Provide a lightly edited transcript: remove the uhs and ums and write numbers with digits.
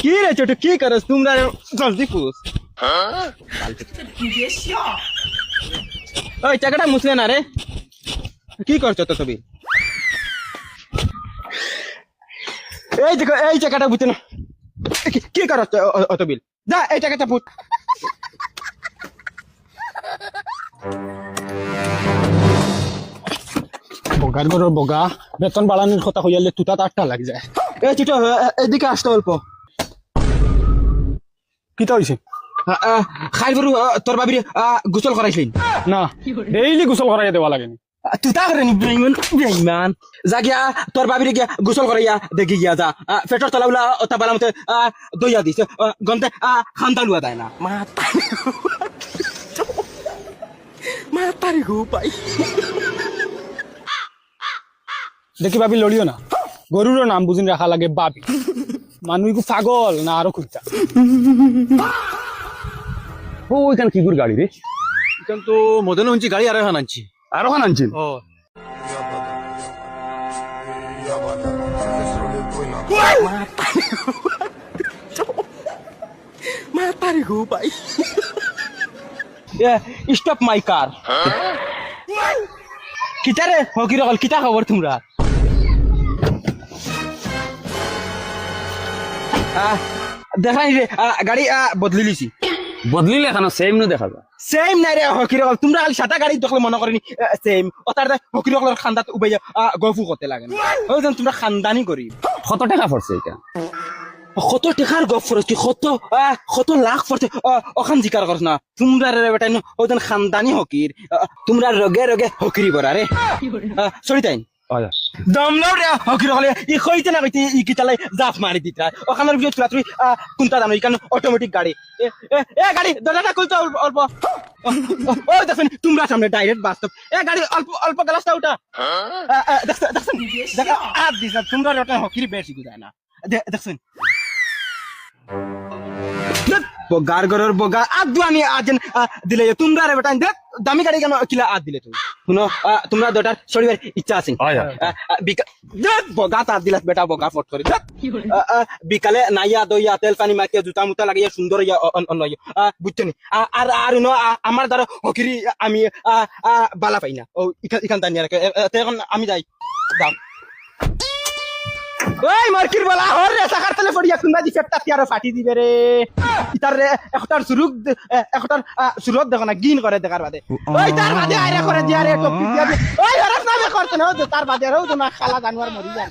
কি রে ছোট কি করস তোমরা জলদি পুষ ওই চাকাটা মুছলে না রে কি করছো তো তুমি এই দেখো এই চাকাটা বুঝতে না কি করছ অত বিল যা এই চাকাটা পুষ বগার ঘরের বগা বেতন বাড়ানোর কথা হইয়ালে তুতা তারটা লাগি যায়। এই ছোট এদিকে আসতে অল্প কিতা হইছে? খাই বরু তোর বাবির গোসল করাইছিলেন না ডেইলি গোসল করাইয়া দেওয়া লাগেনি। তুই তা করেনি বেঈমান যা গিয়া তোর বাবির গিয়া গোসল করাইয়া দেখি গিয়া যা পেটর তলাগুলা ওটা বালা মতে দইয়া দিছে গন্তে খান্দা লুয়া দেয় না মাতারি গো পাই দেখি ভাবি লড়িও না, গরুরও নাম বুঝিন রাখা লাগে বাবি। মানুষ পাগল না আরো খুঁজতা। ও ওইখানে কি করে গাড়ি রে? এখান তো মদন হঞ্চি গাড়ি আর এখন আনছি আরো খান আনছেন? ও মাতারি গো পাই স্টপ মাই কার কিতা রে হকির হল কিতা খবর তোমরা দেখাই রে গাড়ি বদলি লিছি বদলিলে এখানে সেম নু দেখা যায়। সেম নাই রে হকির হল তোমরা খালি সাদা গাড়ি দেখলে মনে করেনি সেম ওটার হকির হলের খান্দাত উবাই গফু করতে লাগে না ওই তোমরা খানদানি করি কত টাকা পড়ছে এটা? কত টাকার গপ ফরস কি কত লাখ ফরছে ওখান জিকার করছ না তোমরা রে বেটা ওজন খানদানি হকির তোমরা রগে রগে হকিরি করা রে সরি তাই দমলাও রে হকির হলে ই কইতে না কইতে ই কিতালাই জাফ মারি দিতা ওখানের ভিতর তুই কোনটা জানো ইকান অটোমেটিক গাড়ি এ গাড়ি দরজাটা খুলতে অল্প ও দেখেন তোমরা সামনে ডাইরেক্ট বাস্তব গাড়ি অল্প অল্প গ্লাসটা উঠা দেখছেন দেখা আর দিছ তোমরা ওটা হকিরি বেশি গুজায় না দেখছেন বগার গরর বগা আদুয়ানি আজেন দিলে তোমরা রে বেটা দামি গাড়ি কেন কিলা আদ দিলে তুমি শুনো তোমরা দুটার শরীরের ইচ্ছা আছে বগা তার দিলাস বেটা বগা ফট করে বিকালে নাইয়া দইয়া তেল পানি মাখিয়া জুতা মুতা লাগিয়া সুন্দর ইয়া বুঝছো নি আর আর আমার দ্বারা হকিরি আমি বালা পাই না ও ইখান টানিয়া রাখে এখন আমি যাই যাও ওই মার্কির বলা হর রে সাকার তেলে পড়িয়া কুনবা দি ফেটটা তিয়ারো ফাটি দিবে রে ইতার রে একটার সুরত দেখো না গিন করে দেখার বাদে ওই তার বাদে আইরা করে দিয়া রে টপি দিয়া ওই হরস নামে করতে না তার বাদে রও তোমার খালা জানোয়ার মরি যায়।